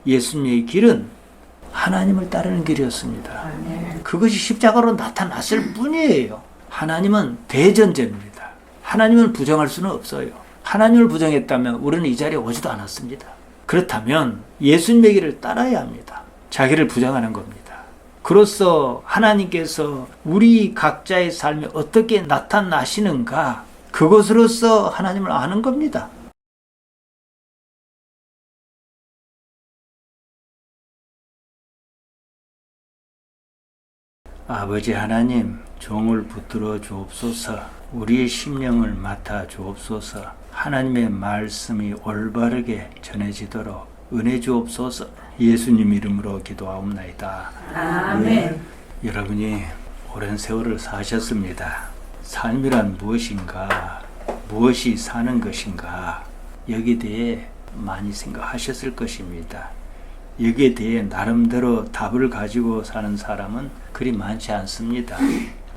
예수님의 길은 하나님을 따르는 길이었습니다. 그것이 십자가로 나타났을 뿐이에요. 하나님은 대전제입니다. 하나님을 부정할 수는 없어요. 하나님을 부정했다면 우리는 이 자리에 오지도 않았습니다. 그렇다면 예수님의 길을 따라야 합니다. 자기를 부정하는 겁니다. 그로써 하나님께서 우리 각자의 삶에 어떻게 나타나시는가, 그것으로서 하나님을 아는 겁니다. 아버지 하나님, 종을 붙들어 주옵소서. 우리의 심령을 맡아 주옵소서. 하나님의 말씀이 올바르게 전해지도록 은혜 주옵소서. 예수님 이름으로 기도하옵나이다. 아멘. 여러분이 오랜 세월을 사셨습니다. 삶이란 무엇인가, 무엇이 사는 것인가, 여기에 대해 많이 생각하셨을 것입니다. 여기에 대해 나름대로 답을 가지고 사는 사람은 그리 많지 않습니다.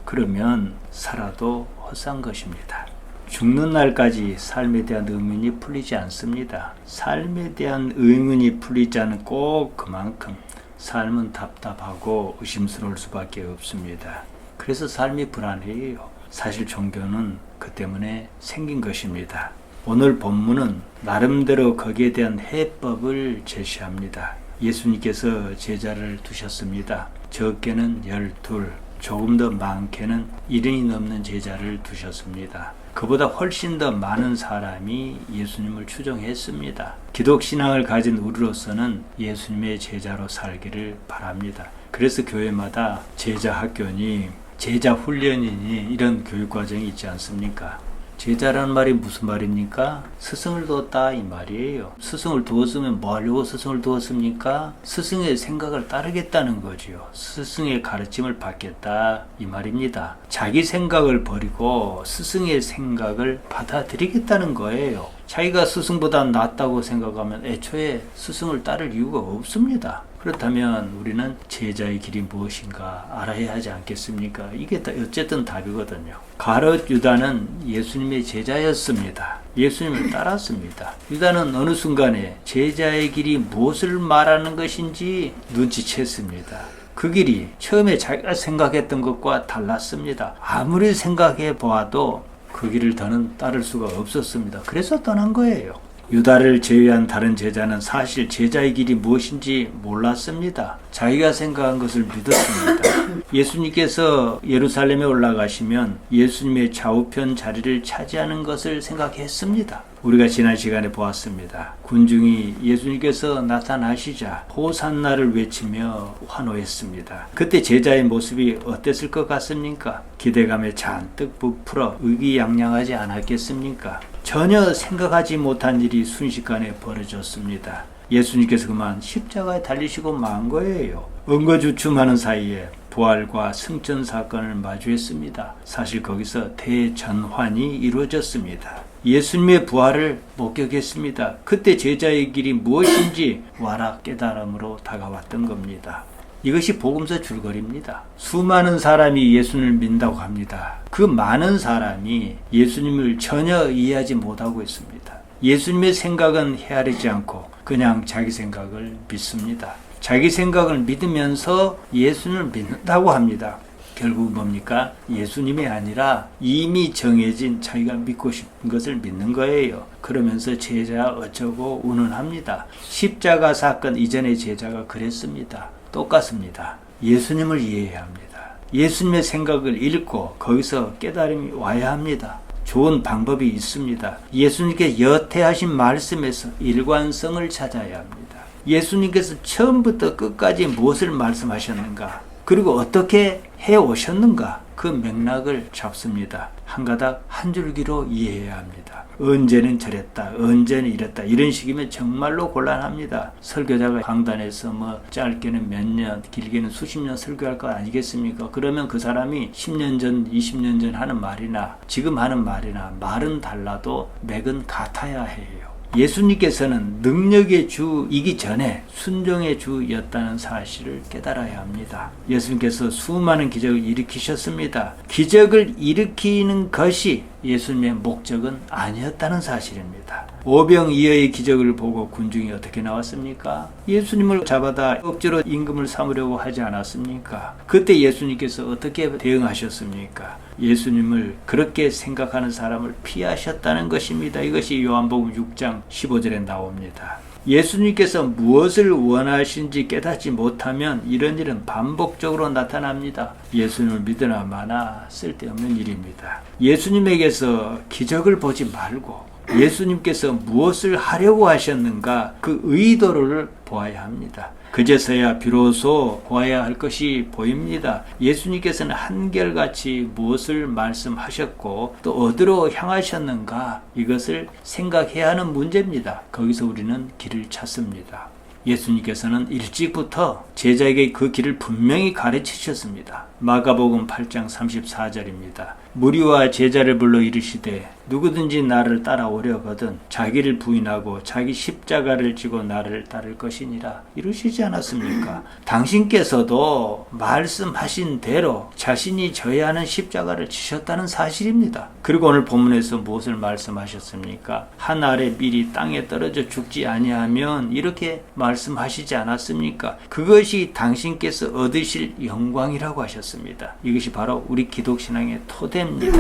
그러면 살아도 헛산 것입니다. 죽는 날까지 삶에 대한 의문이 풀리지 않습니다. 삶에 대한 의문이 풀리지 않은 꼭 그만큼 삶은 답답하고 의심스러울 수밖에 없습니다. 그래서 삶이 불안해요. 사실 종교는 그 때문에 생긴 것입니다. 오늘 본문은 나름대로 거기에 대한 해법을 제시합니다. 예수님께서 제자를 두셨습니다. 적게는 12, 조금 더 많게는 1인이 넘는 제자를 두셨습니다. 그보다 훨씬 더 많은 사람이 예수님을 추종했습니다. 기독신앙을 가진 우리로서는 예수님의 제자로 살기를 바랍니다. 그래서 교회마다 제자 학교니, 제자 훈련이니 이런 교육과정이 있지 않습니까? 제자라는 말이 무슨 말입니까? 스승을 두었다 이 말이에요. 스승을 두었으면 뭐 하려고 스승을 두었습니까? 스승의 생각을 따르겠다는 거지요. 스승의 가르침을 받겠다 이 말입니다. 자기 생각을 버리고 스승의 생각을 받아들이겠다는 거예요. 자기가 스승보다 낫다고 생각하면 애초에 스승을 따를 이유가 없습니다. 그렇다면 우리는 제자의 길이 무엇인가 알아야 하지 않겠습니까? 이게 어쨌든 답이거든요. 가룟 유다는 예수님의 제자였습니다. 예수님을 따랐습니다. 유다는 어느 순간에 제자의 길이 무엇을 말하는 것인지 눈치챘습니다. 그 길이 처음에 자기가 생각했던 것과 달랐습니다. 아무리 생각해 보아도 그 길을 더는 따를 수가 없었습니다. 그래서 떠난 거예요. 유다를 제외한 다른 제자는 사실 제자의 길이 무엇인지 몰랐습니다. 자기가 생각한 것을 믿었습니다. 예수님께서 예루살렘에 올라가시면 예수님의 좌우편 자리를 차지하는 것을 생각했습니다. 우리가 지난 시간에 보았습니다. 군중이 예수님께서 나타나시자 호산나를 외치며 환호했습니다. 그때 제자의 모습이 어땠을 것 같습니까? 기대감에 잔뜩 부풀어 의기양양하지 않았겠습니까? 전혀 생각하지 못한 일이 순식간에 벌어졌습니다. 예수님께서 그만 십자가에 달리시고 만 거예요. 응거주춤하는 사이에 부활과 승천 사건을 마주했습니다. 사실 거기서 대전환이 이루어졌습니다. 예수님의 부활을 목격했습니다. 그때 제자의 길이 무엇인지 와라 깨달음으로 다가왔던 겁니다. 이것이 복음서 줄거리입니다. 수많은 사람이 예수님을 믿는다고 합니다. 그 많은 사람이 예수님을 전혀 이해하지 못하고 있습니다. 예수님의 생각은 헤아리지 않고 그냥 자기 생각을 믿습니다. 자기 생각을 믿으면서 예수님을 믿는다고 합니다. 결국 뭡니까? 예수님이 아니라 이미 정해진 자기가 믿고 싶은 것을 믿는 거예요. 그러면서 제자 어쩌고 운운합니다. 십자가 사건 이전의 제자가 그랬습니다. 똑같습니다. 예수님을 이해해야 합니다. 예수님의 생각을 읽고 거기서 깨달음이 와야 합니다. 좋은 방법이 있습니다. 예수님께 여태하신 말씀에서 일관성을 찾아야 합니다. 예수님께서 처음부터 끝까지 무엇을 말씀하셨는가, 그리고 어떻게 해오셨는가, 그 맥락을 잡습니다. 한 가닥 한 줄기로 이해해야 합니다. 언제는 저랬다, 언제는 이랬다, 이런 식이면 정말로 곤란합니다. 설교자가 강단에서 짧게는 몇 년, 길게는 수십 년 설교할 거 아니겠습니까? 그러면 그 사람이 10년 전, 20년 전 하는 말이나 지금 하는 말이나 말은 달라도 맥은 같아야 해요. 예수님께서는 능력의 주이기 전에 순종의 주였다는 사실을 깨달아야 합니다. 예수님께서 수많은 기적을 일으키셨습니다. 기적을 일으키는 것이 예수님의 목적은 아니었다는 사실입니다. 오병이어의 기적을 보고 군중이 어떻게 나왔습니까? 예수님을 잡아다 억지로 임금을 삼으려고 하지 않았습니까? 그때 예수님께서 어떻게 대응하셨습니까? 예수님을 그렇게 생각하는 사람을 피하셨다는 것입니다. 이것이 요한복음 6장 15절에 나옵니다. 예수님께서 무엇을 원하시는지 깨닫지 못하면 이런 일은 반복적으로 나타납니다. 예수님을 믿으나 마나 쓸데없는 일입니다. 예수님에게서 기적을 보지 말고 예수님께서 무엇을 하려고 하셨는가 그 의도를 보아야 합니다. 그제서야 비로소 보아야 할 것이 보입니다. 예수님께서는 한결같이 무엇을 말씀하셨고 또 어디로 향하셨는가 이것을 생각해야 하는 문제입니다. 거기서 우리는 길을 찾습니다. 예수님께서는 일찍부터 제자에게 그 길을 분명히 가르치셨습니다. 마가복음 8장 34절입니다. 무리와 제자를 불러 이르시되 누구든지 나를 따라오려거든 자기를 부인하고 자기 십자가를 지고 나를 따를 것이니라 이러시지 않았습니까? 당신께서도 말씀하신 대로 자신이 져야 하는 십자가를 지셨다는 사실입니다. 그리고 오늘 본문에서 무엇을 말씀하셨습니까? 한 알의 밀이 땅에 떨어져 죽지 아니하면 이렇게 말씀하시지 않았습니까? 그것이 당신께서 얻으실 영광이라고 하셨습니다. 이것이 바로 우리 기독신앙의 토대입니다.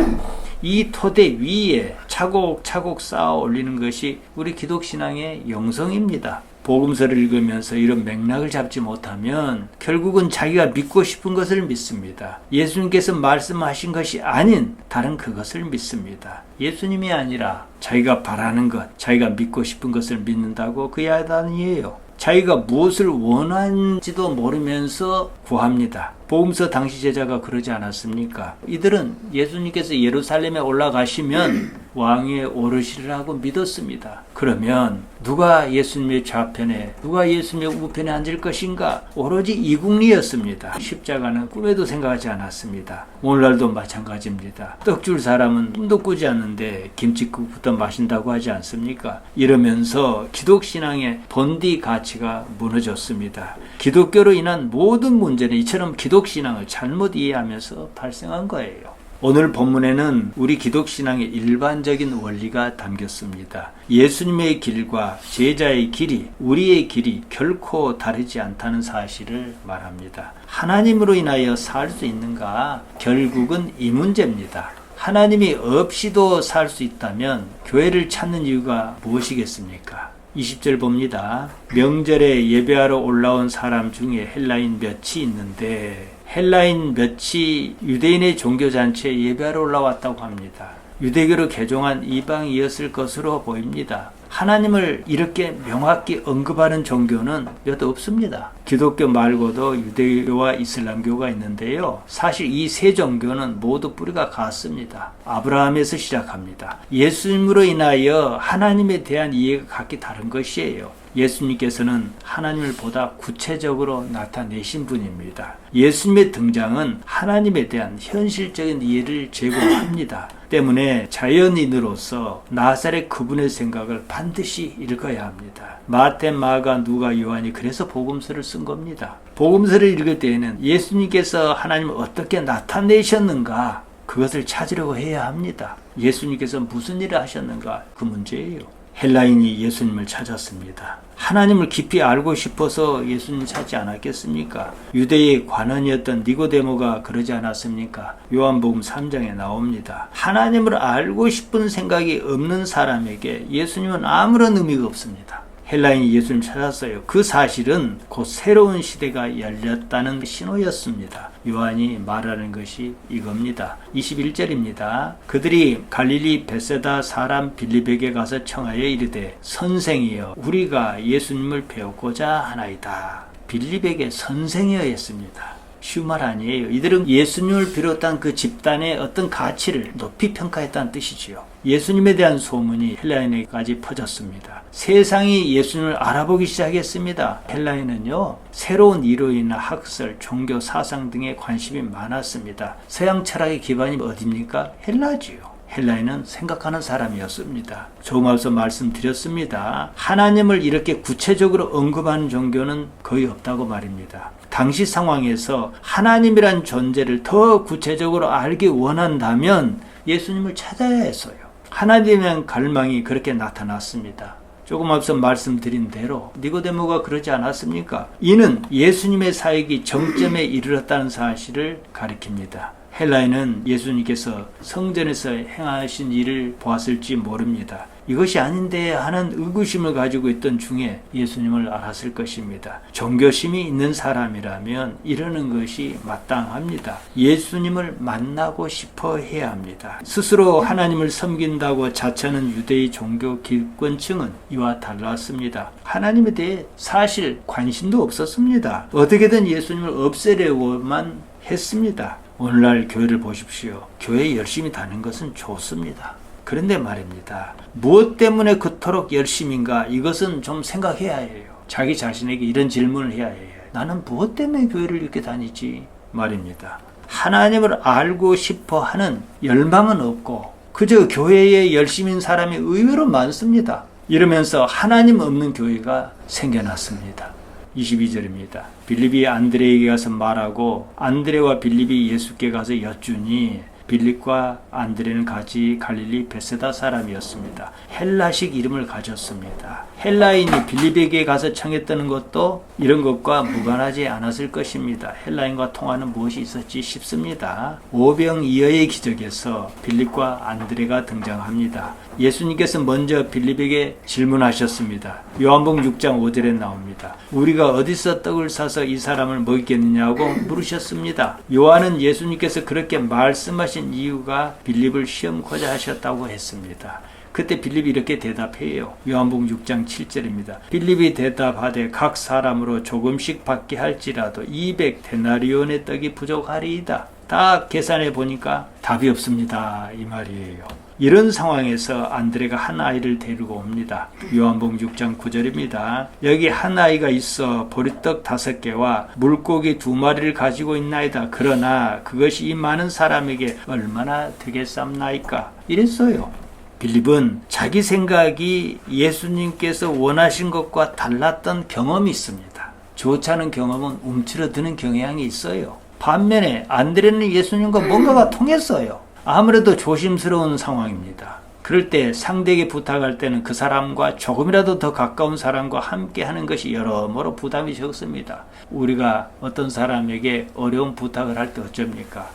이 토대 위에 차곡차곡 쌓아 올리는 것이 우리 기독신앙의 영성입니다. 복음서를 읽으면서 이런 맥락을 잡지 못하면 결국은 자기가 믿고 싶은 것을 믿습니다. 예수님께서 말씀하신 것이 아닌 다른 그것을 믿습니다. 예수님이 아니라 자기가 바라는 것, 자기가 믿고 싶은 것을 믿는다고 그 야단이에요. 자기가 무엇을 원하는지도 모르면서 구합니다. 복음서 당시 제자가 그러지 않았습니까? 이들은 예수님께서 예루살렘에 올라가시면 왕위에 오르시리라고 믿었습니다. 그러면 누가 예수님의 좌편에 누가 예수님의 우편에 앉을 것인가? 오로지 이국리였습니다. 십자가는 꿈에도 생각하지 않았습니다. 오늘날도 마찬가지입니다. 떡 줄 사람은 꿈도 꾸지 않는데 김치국부터 마신다고 하지 않습니까? 이러면서 기독신앙의 본디 가치가 무너졌습니다. 기독교로 인한 모든 문제는 이처럼 기독신앙을 잘못 이해하면서 발생한 거예요. 오늘 본문에는 우리 기독신앙의 일반적인 원리가 담겼습니다. 예수님의 길과 제자의 길이, 우리의 길이 결코 다르지 않다는 사실을 말합니다. 하나님으로 인하여 살 수 있는가? 결국은 이 문제입니다. 하나님이 없이도 살 수 있다면 교회를 찾는 이유가 무엇이겠습니까? 20절 봅니다. 명절에 예배하러 올라온 사람 중에 헬라인 몇이 있는데 헬라인 몇이 유대인의 종교잔치에 예배하러 올라왔다고 합니다. 유대교로 개종한 이방이었을 것으로 보입니다. 하나님을 이렇게 명확히 언급하는 종교는 몇 없습니다. 기독교 말고도 유대교와 이슬람교가 있는데요. 사실 이 세 종교는 모두 뿌리가 같습니다. 아브라함에서 시작합니다. 예수님으로 인하여 하나님에 대한 이해가 각기 다른 것이에요. 예수님께서는 하나님을 보다 구체적으로 나타내신 분입니다. 예수님의 등장은 하나님에 대한 현실적인 이해를 제공합니다. 때문에 자연인으로서 나사렛 그분의 생각을 반드시 읽어야 합니다. 마태, 마가, 누가, 요한이 그래서 복음서를 쓴 겁니다. 복음서를 읽을 때에는 예수님께서 하나님을 어떻게 나타내셨는가 그것을 찾으려고 해야 합니다. 예수님께서 무슨 일을 하셨는가 그 문제예요. 헬라인이 예수님을 찾았습니다. 하나님을 깊이 알고 싶어서 예수님 찾지 않았겠습니까? 유대의 관원이었던 니고데모가 그러지 않았습니까? 요한복음 3장에 나옵니다. 하나님을 알고 싶은 생각이 없는 사람에게 예수님은 아무런 의미가 없습니다. 헬라인이 예수님 찾았어요. 그 사실은 곧 새로운 시대가 열렸다는 신호였습니다. 요한이 말하는 것이 이겁니다. 21절입니다. 그들이 갈릴리 벳세다 사람 빌립에게 가서 청하여 이르되 선생이여 우리가 예수님을 배우고자 하나이다. 빌립에게 선생이여 했습니다. 쉬운 말 아니에요. 이들은 예수님을 비롯한 그 집단의 어떤 가치를 높이 평가했다는 뜻이지요. 예수님에 대한 소문이 헬라인에까지 퍼졌습니다. 세상이 예수님을 알아보기 시작했습니다. 헬라인은요, 새로운 이론이나 학설, 종교, 사상 등에 관심이 많았습니다. 서양 철학의 기반이 어디입니까? 헬라지요. 헬라인은 생각하는 사람이었습니다. 조금 앞서 말씀드렸습니다. 하나님을 이렇게 구체적으로 언급하는 종교는 거의 없다고 말입니다. 당시 상황에서 하나님이란 존재를 더 구체적으로 알기 원한다면 예수님을 찾아야 했어요. 하나님의 갈망이 그렇게 나타났습니다. 조금 앞서 말씀드린 대로 니고데모가 그러지 않았습니까? 이는 예수님의 사역이 정점에 이르렀다는 사실을 가리킵니다. 헬라인은 예수님께서 성전에서 행하신 일을 보았을지 모릅니다. 이것이 아닌데 하는 의구심을 가지고 있던 중에 예수님을 알았을 것입니다. 종교심이 있는 사람이라면 이러는 것이 마땅합니다. 예수님을 만나고 싶어 해야 합니다. 스스로 하나님을 섬긴다고 자처하는 유대의 종교 기득권층은 이와 달랐습니다. 하나님에 대해 사실 관심도 없었습니다. 어떻게든 예수님을 없애려고만 했습니다. 오늘날 교회를 보십시오. 교회에 열심히 다니는 것은 좋습니다. 그런데 말입니다. 무엇 때문에 그토록 열심인가? 이것은 좀 생각해야 해요. 자기 자신에게 이런 질문을 해야 해요. 나는 무엇 때문에 교회를 이렇게 다니지? 말입니다. 하나님을 알고 싶어 하는 열망은 없고 그저 교회에 열심인 사람이 의외로 많습니다. 이러면서 하나님 없는 교회가 생겨났습니다. 22절입니다. 빌립이 안드레에게 가서 말하고 안드레와 빌립이 예수께 가서 여쭈니 빌립과 안드레는 같이 갈릴리 베세다 사람이었습니다. 헬라식 이름을 가졌습니다. 헬라인이 빌립에게 가서 청했다는 것도 이런 것과 무관하지 않았을 것입니다. 헬라인과 통하는 무엇이 있었지 싶습니다. 오병이어의 기적에서 빌립과 안드레가 등장합니다. 예수님께서 먼저 빌립에게 질문하셨습니다. 요한복음 6장 5절에 나옵니다. 우리가 어디서 떡을 사서 이 사람을 먹이겠느냐고 물으셨습니다. 요한은 예수님께서 그렇게 말씀하신 이유가 빌립을 시험코자 하셨다고 했습니다. 그때 빌립이 이렇게 대답해요. 요한복음 6장 7절입니다. 빌립이 대답하되 각 사람으로 조금씩 받게 할지라도 200데나리온의 떡이 부족하리이다. 다 계산해 보니까 답이 없습니다. 이 말이에요. 이런 상황에서 안드레가 한 아이를 데리고 옵니다. 요한복음 6장 9절입니다. 여기 한 아이가 있어 보리떡 5개와 물고기 2마리를 가지고 있나이다. 그러나 그것이 이 많은 사람에게 얼마나 되겠삼나이까? 이랬어요. 빌립은 자기 생각이 예수님께서 원하신 것과 달랐던 경험이 있습니다. 좋지 않은 경험은 움츠러드는 경향이 있어요. 반면에 안드레는 예수님과 뭔가가 통했어요. 아무래도 조심스러운 상황입니다. 그럴 때 상대에게 부탁할 때는 그 사람과 조금이라도 더 가까운 사람과 함께 하는 것이 여러모로 부담이 적습니다. 우리가 어떤 사람에게 어려운 부탁을 할 때 어쩝니까?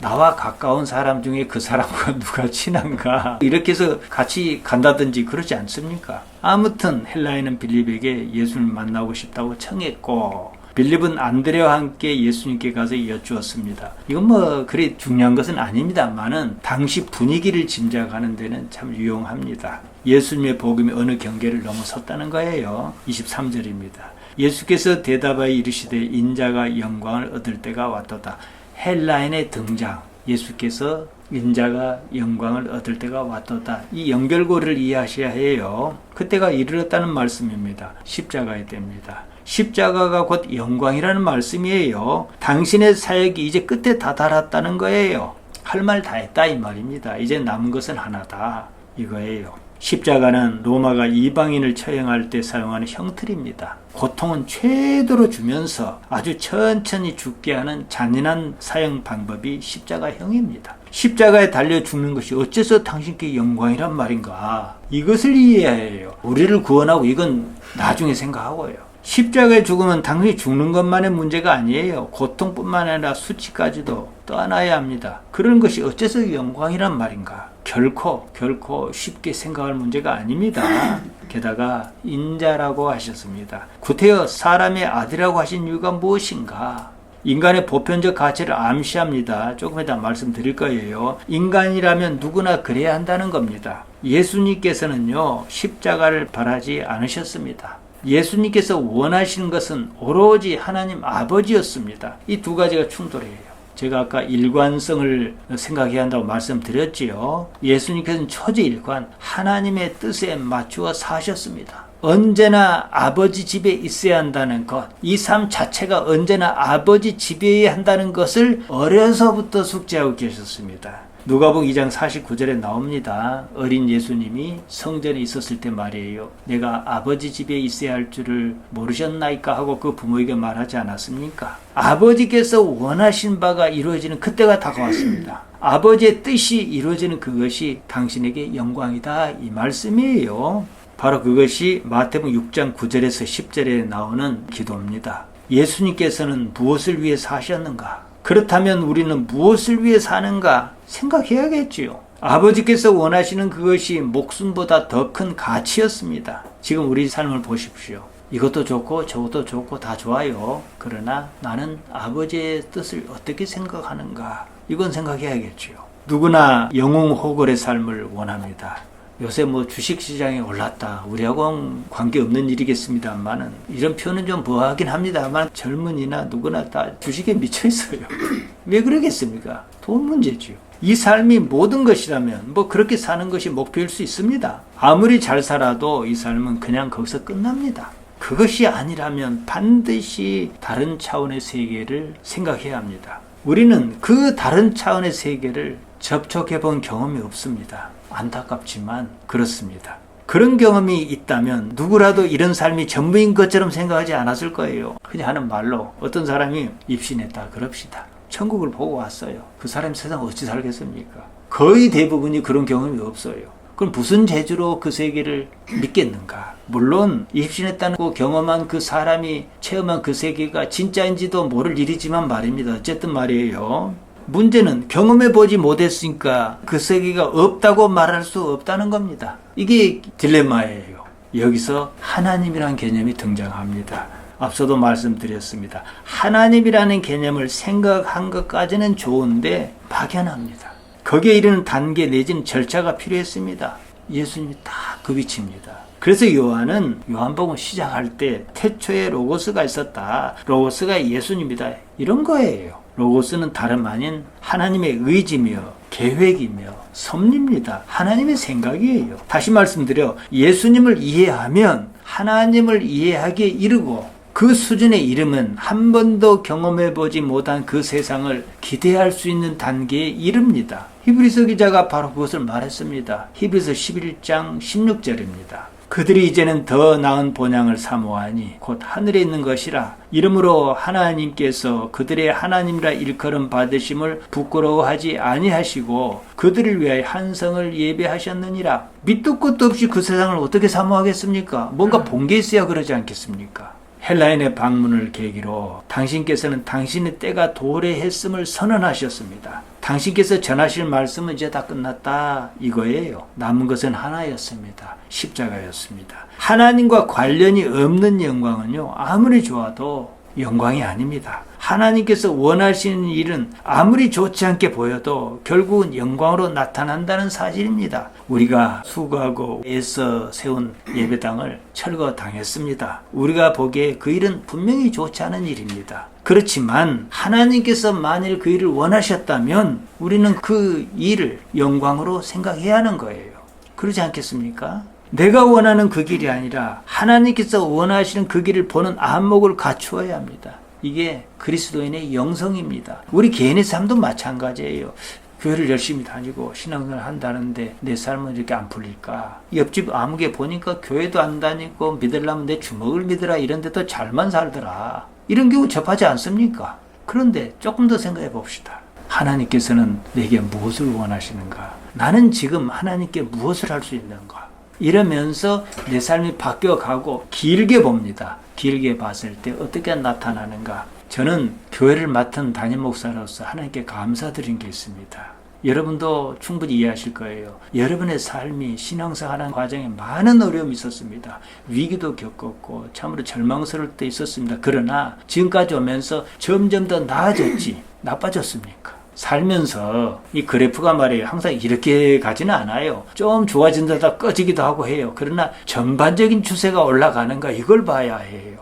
나와 가까운 사람 중에 그 사람과 누가 친한가? 이렇게 해서 같이 간다든지 그러지 않습니까? 아무튼 헬라인은 빌립에게 예수님을 만나고 싶다고 청했고 빌립은 안드레와 함께 예수님께 가서 여쭈었습니다. 이건 그리 중요한 것은 아닙니다만은 당시 분위기를 짐작하는 데는 참 유용합니다. 예수님의 복음이 어느 경계를 넘어섰다는 거예요. 23절입니다. 예수께서 대답하여 이르시되 인자가 영광을 얻을 때가 왔도다. 헬라인의 등장. 예수께서 인자가 영광을 얻을 때가 왔도다. 이 연결고리를 이해하셔야 해요. 그때가 이르렀다는 말씀입니다. 십자가의 때입니다. 십자가가 곧 영광이라는 말씀이에요. 당신의 사역이 이제 끝에 다다랐다는 거예요. 할 말 다 했다 이 말입니다. 이제 남은 것은 하나다 이거예요. 십자가는 로마가 이방인을 처형할 때 사용하는 형틀입니다. 고통은 최대로 주면서 아주 천천히 죽게 하는 잔인한 사형 방법이 십자가형입니다. 십자가에 달려 죽는 것이 어째서 당신께 영광이란 말인가? 이것을 이해해야 해요. 우리를 구원하고 이건 나중에 생각하고요. 십자가의 죽음은 당신이 죽는 것만의 문제가 아니에요. 고통뿐만 아니라 수치까지도 떠안아야 합니다. 그런 것이 어째서 영광이란 말인가? 결코 쉽게 생각할 문제가 아닙니다. 게다가 인자라고 하셨습니다. 구태여 사람의 아들이라고 하신 이유가 무엇인가? 인간의 보편적 가치를 암시합니다. 조금 이따 말씀드릴 거예요. 인간이라면 누구나 그래야 한다는 겁니다. 예수님께서는요, 십자가를 바라지 않으셨습니다. 예수님께서 원하시는 것은 오로지 하나님 아버지였습니다. 이 두 가지가 충돌해요. 제가 아까 일관성을 생각해야 한다고 말씀드렸지요. 예수님께서는 초지일관 하나님의 뜻에 맞추어 사셨습니다. 언제나 아버지 집에 있어야 한다는 것, 이 삶 자체가 언제나 아버지 집에야 한다는 것을 어려서부터 숙지하고 계셨습니다. 누가복음 2장 49절에 나옵니다. 어린 예수님이 성전에 있었을 때 말이에요. 내가 아버지 집에 있어야 할 줄을 모르셨나이까 하고 그 부모에게 말하지 않았습니까? 아버지께서 원하신 바가 이루어지는 그때가 다가왔습니다. 아버지의 뜻이 이루어지는 그것이 당신에게 영광이다, 이 말씀이에요. 바로 그것이 마태복음 6장 9절에서 10절에 나오는 기도입니다. 예수님께서는 무엇을 위해 사셨는가? 그렇다면 우리는 무엇을 위해 사는가 생각해야겠지요. 아버지께서 원하시는 그것이 목숨보다 더 큰 가치였습니다. 지금 우리 삶을 보십시오. 이것도 좋고 저것도 좋고 다 좋아요. 그러나 나는 아버지의 뜻을 어떻게 생각하는가? 이건 생각해야겠지요. 누구나 영웅호걸의 삶을 원합니다. 요새 주식시장에 올랐다, 우리하고는 관계없는 일이겠습니다만은 이런 표현은 좀 뭐하긴 합니다만 젊은이나 누구나 다 주식에 미쳐 있어요. 왜 그러겠습니까? 돈 문제지요. 이 삶이 모든 것이라면 그렇게 사는 것이 목표일 수 있습니다. 아무리 잘 살아도 이 삶은 그냥 거기서 끝납니다. 그것이 아니라면 반드시 다른 차원의 세계를 생각해야 합니다. 우리는 그 다른 차원의 세계를 접촉해 본 경험이 없습니다. 안타깝지만 그렇습니다. 그런 경험이 있다면 누구라도 이런 삶이 전부인 것처럼 생각하지 않았을 거예요. 그냥 하는 말로 어떤 사람이 입신했다 그럽시다. 천국을 보고 왔어요. 그 사람 세상 어찌 살겠습니까? 거의 대부분이 그런 경험이 없어요. 그럼 무슨 재주로 그 세계를 믿겠는가? 물론 입신했다는 거 경험한 그 사람이 체험한 그 세계가 진짜인지도 모를 일이지만 말입니다. 어쨌든 말이에요. 문제는 경험해보지 못했으니까 그 세계가 없다고 말할 수 없다는 겁니다. 이게 딜레마예요. 여기서 하나님이라는 개념이 등장합니다. 앞서도 말씀드렸습니다. 하나님이라는 개념을 생각한 것까지는 좋은데 막연합니다. 거기에 이르는 단계 내지는 절차가 필요했습니다. 예수님이 다 그 위치입니다. 그래서 요한은 요한복음 시작할 때 태초에 로고스가 있었다. 로고스가 예수님이다. 이런 거예요. 로고스는 다름 아닌 하나님의 의지며 계획이며 섭리입니다. 하나님의 생각이에요. 다시 말씀드려, 예수님을 이해하면 하나님을 이해하기에 이르고 그 수준에 이르면 한 번도 경험해보지 못한 그 세상을 기대할 수 있는 단계에 이릅니다. 히브리서 기자가 바로 그것을 말했습니다. 히브리서 11장 16절입니다. 그들이 이제는 더 나은 본향을 사모하니 곧 하늘에 있는 것이라. 이러므로 하나님께서 그들의 하나님이라 일컬음 받으심을 부끄러워하지 아니하시고 그들을 위하여 한 성을 예배하셨느니라. 밑도 끝도 없이 그 세상을 어떻게 사모하겠습니까? 뭔가 본 게 있어야 그러지 않겠습니까? 헬라인의 방문을 계기로 당신께서는 당신의 때가 도래했음을 선언하셨습니다. 당신께서 전하실 말씀은 이제 다 끝났다, 이거예요. 남은 것은 하나였습니다. 십자가였습니다. 하나님과 관련이 없는 영광은요, 아무리 좋아도 영광이 아닙니다. 하나님께서 원하시는 일은 아무리 좋지 않게 보여도 결국은 영광으로 나타난다는 사실입니다. 우리가 수고하고 애써 세운 예배당을 철거당했습니다. 우리가 보기에 그 일은 분명히 좋지 않은 일입니다. 그렇지만 하나님께서 만일 그 일을 원하셨다면 우리는 그 일을 영광으로 생각해야 하는 거예요. 그러지 않겠습니까? 내가 원하는 그 길이 아니라 하나님께서 원하시는 그 길을 보는 안목을 갖추어야 합니다. 이게 그리스도인의 영성입니다. 우리 개인의 삶도 마찬가지예요. 교회를 열심히 다니고 신앙생활을 한다는데 내 삶은 이렇게 안 풀릴까? 옆집 아무개 보니까 교회도 안 다니고 믿으려면 내 주먹을 믿으라, 이런 데도 잘만 살더라. 이런 경우 접하지 않습니까? 그런데 조금 더 생각해 봅시다. 하나님께서는 내게 무엇을 원하시는가? 나는 지금 하나님께 무엇을 할 수 있는가? 이러면서 내 삶이 바뀌어가고 길게 봅니다. 길게 봤을 때 어떻게 나타나는가? 저는 교회를 맡은 담임 목사로서 하나님께 감사드린 게 있습니다. 여러분도 충분히 이해하실 거예요. 여러분의 삶이 신앙생활하는 과정에 많은 어려움이 있었습니다. 위기도 겪었고 참으로 절망스러울 때 있었습니다. 그러나 지금까지 오면서 점점 더 나아졌지 나빠졌습니까? 살면서 이 그래프가 말이에요, 항상 이렇게 가지는 않아요. 좀 좋아진다다 꺼지기도 하고 해요. 그러나 전반적인 추세가 올라가는가, 이걸 봐야 해요.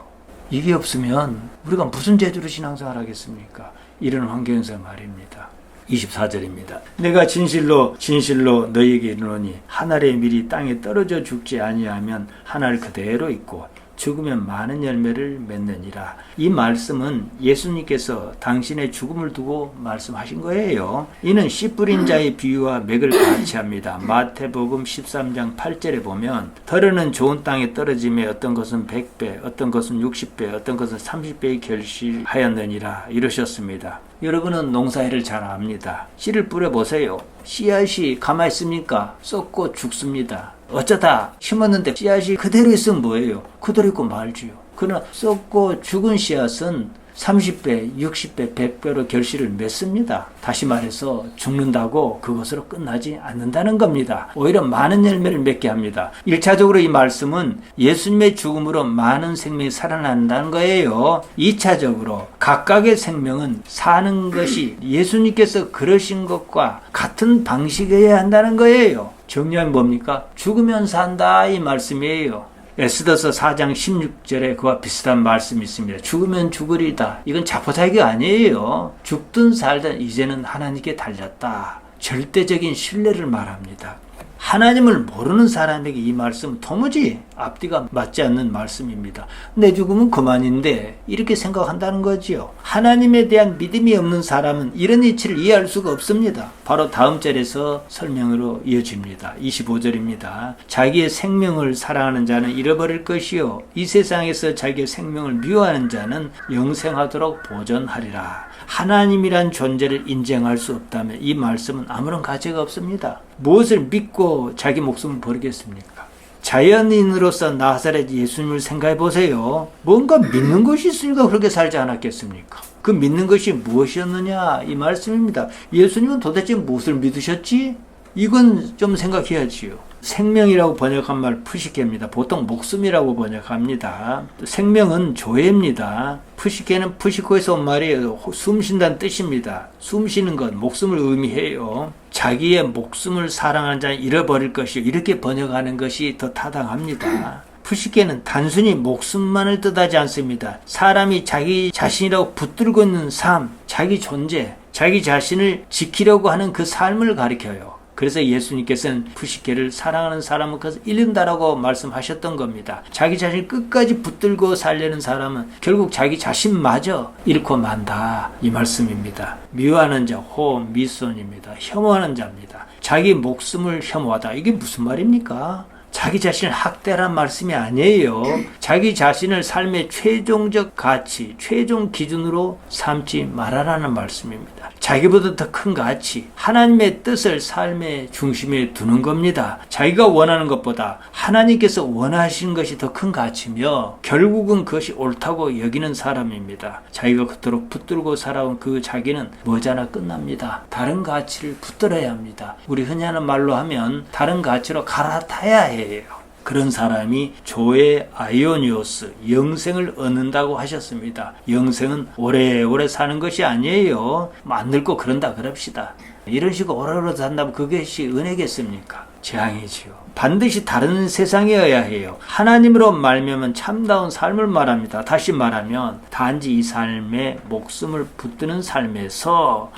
이게 없으면 우리가 무슨 재주로 신앙생활 하겠습니까? 이런 환경에서 말입니다. 24절입니다. 내가 진실로 너희에게 이르노니 한 알의 밀이 땅에 떨어져 죽지 아니하면 한 알 그대로 있고 죽으면 많은 열매를 맺느니라. 이 말씀은 예수님께서 당신의 죽음을 두고 말씀하신 거예요. 이는 씨 뿌린 자의 비유와 맥을 같이 합니다. 마태복음 13장 8절에 보면 더러는 좋은 땅에 떨어짐에 어떤 것은 100배, 어떤 것은 60배, 어떤 것은 30배의 결실하였느니라 이러셨습니다. 여러분은 농사일을 잘 압니다. 씨를 뿌려보세요. 씨앗이 가만히 있습니까? 썩고 죽습니다. 어쩌다 심었는데 씨앗이 그대로 있으면 뭐예요? 그대로 있고 말지요. 그러나 썩고 죽은 씨앗은 30배, 60배, 100배로 결실을 맺습니다. 다시 말해서 죽는다고 그것으로 끝나지 않는다는 겁니다. 오히려 많은 열매를 맺게 합니다. 1차적으로 이 말씀은 예수님의 죽음으로 많은 생명이 살아난다는 거예요. 2차적으로 각각의 생명은 사는 것이 예수님께서 그러신 것과 같은 방식이어야 한다는 거예요. 정리하면 뭡니까? 죽으면 산다 이 말씀이에요. 에스더서 4장 16절에 그와 비슷한 말씀이 있습니다. 죽으면 죽으리다. 이건 자포자기가 아니에요. 죽든 살든 이제는 하나님께 달렸다. 절대적인 신뢰를 말합니다. 하나님을 모르는 사람에게 이 말씀은 도무지 앞뒤가 맞지 않는 말씀입니다. 내 죽으면 그만인데 이렇게 생각한다는 거지요. 하나님에 대한 믿음이 없는 사람은 이런 이치를 이해할 수가 없습니다. 바로 다음 절에서 설명으로 이어집니다. 25절입니다. 자기의 생명을 사랑하는 자는 잃어버릴 것이요 이 세상에서 자기의 생명을 미워하는 자는 영생하도록 보존하리라. 하나님이란 존재를 인정할 수 없다면 이 말씀은 아무런 가치가 없습니다. 무엇을 믿고 자기 목숨을 버리겠습니까? 자연인으로서 나사렛 예수님을 생각해 보세요. 뭔가 믿는 것이 있으니까 그렇게 살지 않았겠습니까? 그 믿는 것이 무엇이었느냐 이 말씀입니다. 예수님은 도대체 무엇을 믿으셨지? 이건 좀 생각해야지요. 생명이라고 번역한 말 푸시케입니다. 보통 목숨이라고 번역합니다. 생명은 조회입니다. 푸시케는 푸시코에서 온 말이에요. 숨쉰다는 뜻입니다. 숨쉬는 것, 목숨을 의미해요. 자기의 목숨을 사랑하는 자는 잃어버릴 것이요. 이렇게 번역하는 것이 더 타당합니다. 푸시케는 단순히 목숨만을 뜻하지 않습니다. 사람이 자기 자신이라고 붙들고 있는 삶, 자기 존재, 자기 자신을 지키려고 하는 그 삶을 가리켜요. 그래서 예수님께서는 푸시케를 사랑하는 사람은 그것을 잃는다라고 말씀하셨던 겁니다. 자기 자신을 끝까지 붙들고 살려는 사람은 결국 자기 자신마저 잃고 만다 이 말씀입니다. 미워하는 자, 미손입니다. 혐오하는 자입니다. 자기 목숨을 혐오하다. 이게 무슨 말입니까? 자기 자신을 학대란 말씀이 아니에요. 자기 자신을 삶의 최종적 가치, 최종 기준으로 삼지 말아라는 말씀입니다. 자기보다 더 큰 가치, 하나님의 뜻을 삶의 중심에 두는 겁니다. 자기가 원하는 것보다 하나님께서 원하시는 것이 더 큰 가치며 결국은 그것이 옳다고 여기는 사람입니다. 자기가 그토록 붙들고 살아온 그 자기는 머지않아 끝납니다. 다른 가치를 붙들어야 합니다. 우리 흔히 하는 말로 하면 다른 가치로 갈아타야 해요. 그런 사람이 조의 아이오니오스, 영생을 얻는다고 하셨습니다. 영생은 오래오래 사는 것이 아니에요. 안 늙고 그런다 그럽시다. 이런 식으로 오래오래 산다면 그것이 은혜겠습니까? 재앙이지요. 반드시 다른 세상이어야 해요. 하나님으로 말미암은 참다운 삶을 말합니다. 다시 말하면 단지 이 삶에 목숨을 붙드는 삶에서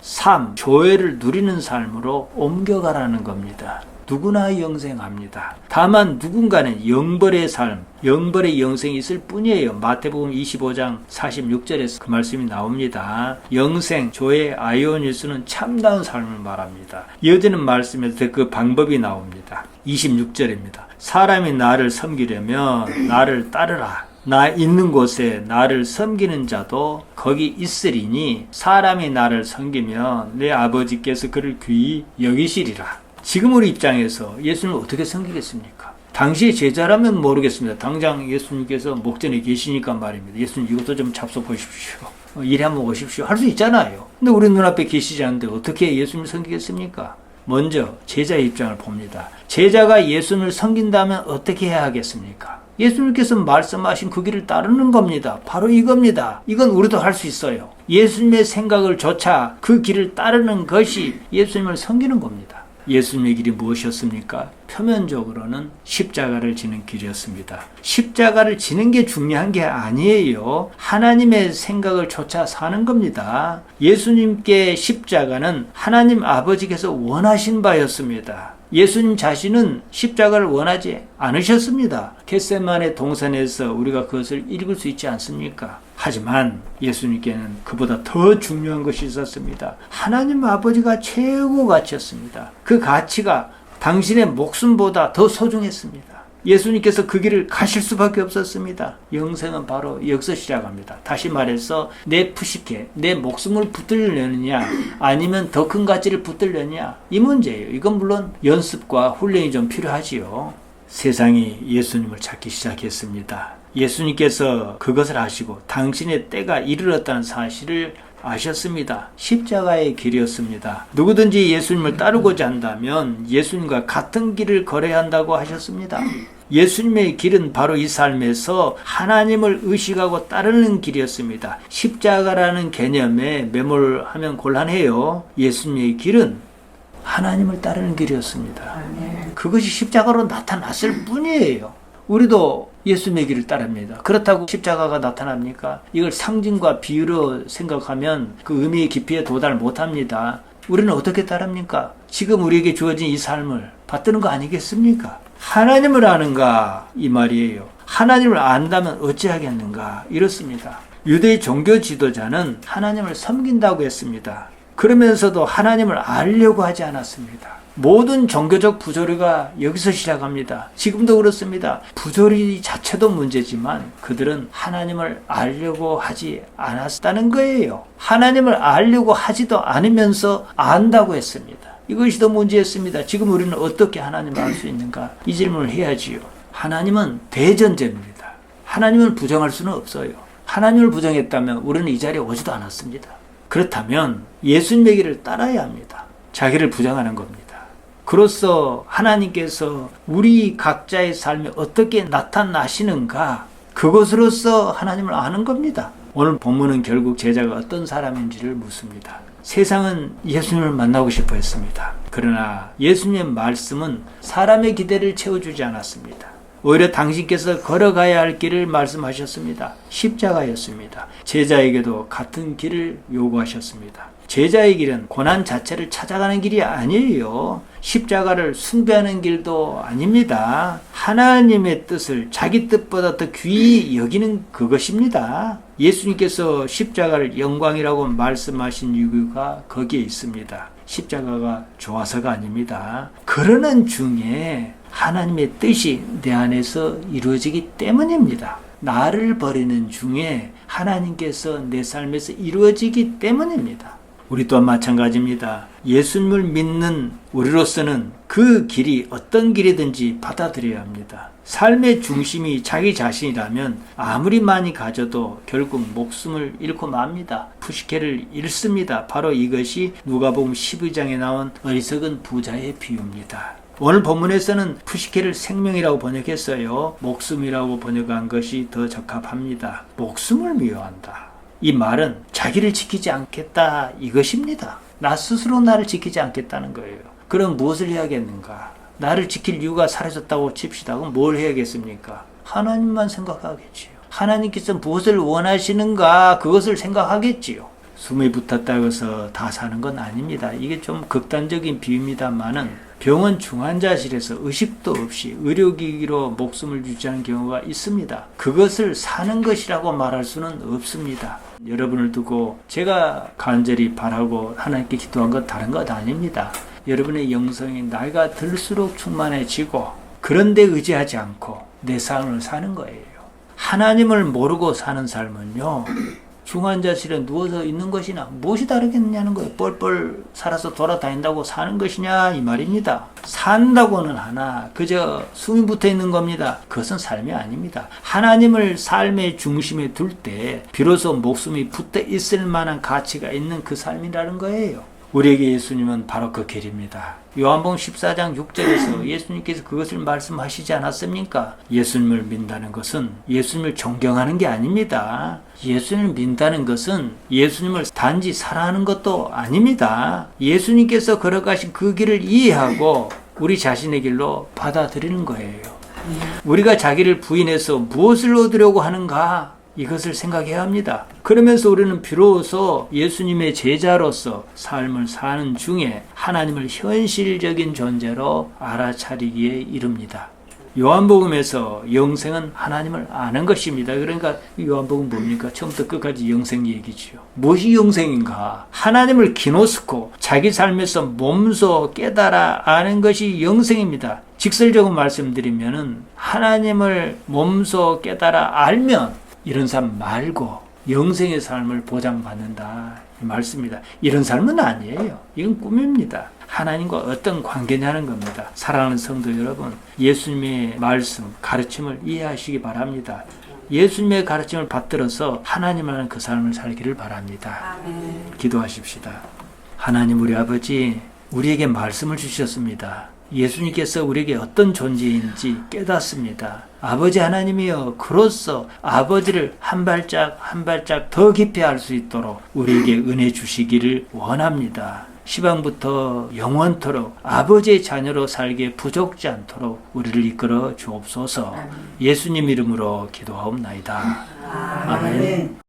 조회를 누리는 삶으로 옮겨가라는 겁니다. 누구나 영생합니다. 다만 누군가는 영벌의 삶, 영벌의 영생이 있을 뿐이에요. 마태복음 25장 46절에서 그 말씀이 나옵니다. 영생, 조의 아이오니스는 참다운 삶을 말합니다. 이어지는 말씀에서 그 방법이 나옵니다. 26절입니다. 사람이 나를 섬기려면 나를 따르라. 나 있는 곳에 나를 섬기는 자도 거기 있으리니 사람이 나를 섬기면 내 아버지께서 그를 귀히 여기시리라. 지금 우리 입장에서 예수님을 어떻게 섬기겠습니까? 당시 제자라면 모르겠습니다. 당장 예수님께서 목전에 계시니까 말입니다. 예수님 이것도 좀 잡숴 보십시오. 일에 한번 오십시오. 할 수 있잖아요. 근데 우리 눈앞에 계시지 않는데 어떻게 예수님을 섬기겠습니까? 먼저 제자의 입장을 봅니다. 제자가 예수님을 섬긴다면 어떻게 해야 하겠습니까? 예수님께서 말씀하신 그 길을 따르는 겁니다. 바로 이겁니다. 이건 우리도 할 수 있어요. 예수님의 생각을 조차 그 길을 따르는 것이 예수님을 섬기는 겁니다. 예수님의 길이 무엇이었습니까? 표면적으로는 십자가를 지는 길이었습니다. 십자가를 지는 게 중요한 게 아니에요. 하나님의 생각을 쫓아 사는 겁니다. 예수님께 십자가는 하나님 아버지께서 원하신 바였습니다. 예수님 자신은 십자가를 원하지 않으셨습니다. 겟세마네 동산에서 우리가 그것을 읽을 수 있지 않습니까? 하지만 예수님께는 그보다 더 중요한 것이 있었습니다. 하나님 아버지가 최고 가치였습니다. 그 가치가 당신의 목숨보다 더 소중했습니다. 예수님께서 그 길을 가실 수밖에 없었습니다. 영생은 바로 여기서 시작합니다. 다시 말해서 내 푸시케, 내 목숨을 붙들려느냐 아니면 더 큰 가치를 붙들려느냐 이 문제예요. 이건 물론 연습과 훈련이 좀 필요하지요. 세상이 예수님을 찾기 시작했습니다. 예수님께서 그것을 아시고 당신의 때가 이르렀다는 사실을 아셨습니다. 십자가의 길이었습니다. 누구든지 예수님을 따르고자 한다면 예수님과 같은 길을 걸어야 한다고 하셨습니다. 예수님의 길은 바로 이 삶에서 하나님을 의식하고 따르는 길이었습니다. 십자가라는 개념에 매몰하면 곤란해요. 예수님의 길은 하나님을 따르는 길이었습니다. 그것이 십자가로 나타났을 뿐이에요. 우리도 예수님의 길을 따릅니다. 그렇다고 십자가가 나타납니까? 이걸 상징과 비유로 생각하면 그 의미의 깊이에 도달 못합니다. 우리는 어떻게 따릅니까? 지금 우리에게 주어진 이 삶을 받드는 거 아니겠습니까? 하나님을 아는가 이 말이에요. 하나님을 안다면 어찌하겠는가 이렇습니다. 유대의 종교 지도자는 하나님을 섬긴다고 했습니다. 그러면서도 하나님을 알려고 하지 않았습니다. 모든 종교적 부조리가 여기서 시작합니다. 지금도 그렇습니다. 부조리 자체도 문제지만 그들은 하나님을 알려고 하지 않았다는 거예요. 하나님을 알려고 하지도 않으면서 안다고 했습니다. 이것이 더 문제였습니다. 지금 우리는 어떻게 하나님을 알 수 있는가? 이 질문을 해야지요. 하나님은 대전제입니다. 하나님을 부정할 수는 없어요. 하나님을 부정했다면 우리는 이 자리에 오지도 않았습니다. 그렇다면 예수님의 길을 따라야 합니다. 자기를 부정하는 겁니다. 그로써 하나님께서 우리 각자의 삶에 어떻게 나타나시는가 그것으로서 하나님을 아는 겁니다. 오늘 본문은 결국 제자가 어떤 사람인지를 묻습니다. 세상은 예수님을 만나고 싶어 했습니다. 그러나 예수님의 말씀은 사람의 기대를 채워주지 않았습니다. 오히려 당신께서 걸어가야 할 길을 말씀하셨습니다. 십자가였습니다. 제자에게도 같은 길을 요구하셨습니다. 제자의 길은 고난 자체를 찾아가는 길이 아니에요. 십자가를 숭배하는 길도 아닙니다. 하나님의 뜻을 자기 뜻보다 더 귀히 여기는 그것입니다. 예수님께서 십자가를 영광이라고 말씀하신 이유가 거기에 있습니다. 십자가가 좋아서가 아닙니다. 그러는 중에 하나님의 뜻이 내 안에서 이루어지기 때문입니다. 나를 버리는 중에 하나님께서 내 삶에서 이루어지기 때문입니다. 우리 또한 마찬가지입니다. 예수님을 믿는 우리로서는 그 길이 어떤 길이든지 받아들여야 합니다. 삶의 중심이 자기 자신이라면 아무리 많이 가져도 결국 목숨을 잃고 맙니다. 푸시케를 잃습니다. 바로 이것이 누가복음 12장에 나온 어리석은 부자의 비유입니다. 오늘 본문에서는 푸시케를 생명이라고 번역했어요. 목숨이라고 번역한 것이 더 적합합니다. 목숨을 미워한다. 이 말은 자기를 지키지 않겠다 이것입니다. 나 스스로 나를 지키지 않겠다는 거예요. 그럼 무엇을 해야겠는가? 나를 지킬 이유가 사라졌다고 칩시다. 그럼 뭘 해야겠습니까? 하나님만 생각하겠지요. 하나님께서 무엇을 원하시는가 그것을 생각하겠지요. 숨이 붙었다고 해서 다 사는 건 아닙니다. 이게 좀 극단적인 비유입니다만은 병원 중환자실에서 의식도 없이 의료기기로 목숨을 유지하는 경우가 있습니다. 그것을 사는 것이라고 말할 수는 없습니다. 여러분을 두고 제가 간절히 바라고 하나님께 기도한 건 다른 것 아닙니다. 여러분의 영성이 나이가 들수록 충만해지고 그런데 의지하지 않고 내 삶을 사는 거예요. 하나님을 모르고 사는 삶은요. 중환자실에 누워서 있는 것이나 무엇이 다르겠느냐는 거예요. 뻘뻘 살아서 돌아다닌다고 사는 것이냐 이 말입니다. 산다고는 하나 그저 숨이 붙어 있는 겁니다. 그것은 삶이 아닙니다. 하나님을 삶의 중심에 둘 때 비로소 목숨이 붙어 있을 만한 가치가 있는 그 삶이라는 거예요. 우리에게 예수님은 바로 그 길입니다. 요한복음 14장 6절에서 예수님께서 그것을 말씀하시지 않았습니까? 예수님을 믿는다는 것은 예수님을 존경하는 게 아닙니다. 예수님을 믿는다는 것은 예수님을 단지 사랑하는 것도 아닙니다. 예수님께서 걸어가신 그 길을 이해하고 우리 자신의 길로 받아들이는 거예요. 우리가 자기를 부인해서 무엇을 얻으려고 하는가? 이것을 생각해야 합니다. 그러면서 우리는 비로소 예수님의 제자로서 삶을 사는 중에 하나님을 현실적인 존재로 알아차리기에 이릅니다. 요한복음에서 영생은 하나님을 아는 것입니다. 그러니까 요한복음 뭡니까? 처음부터 끝까지 영생 얘기지요. 무엇이 영생인가? 하나님을 기노스코 자기 삶에서 몸소 깨달아 아는 것이 영생입니다. 직설적으로 말씀드리면은 하나님을 몸소 깨달아 알면 이런 삶 말고 영생의 삶을 보장받는다 이 말씀입니다. 이런 삶은 아니에요. 이건 꿈입니다. 하나님과 어떤 관계냐는 겁니다. 사랑하는 성도 여러분, 예수님의 말씀, 가르침을 이해하시기 바랍니다. 예수님의 가르침을 받들어서 하나님을 아는 그 삶을 살기를 바랍니다. 기도하십시다. 하나님 우리 아버지, 우리에게 말씀을 주셨습니다. 예수님께서 우리에게 어떤 존재인지 깨닫습니다. 아버지 하나님이여, 그로써 아버지를 한 발짝 한 발짝 더 깊이 알 수 있도록 우리에게 은혜 주시기를 원합니다. 시방부터 영원토록 아버지의 자녀로 살기에 부족지 않도록 우리를 이끌어 주옵소서. 예수님 이름으로 기도하옵나이다. 아멘.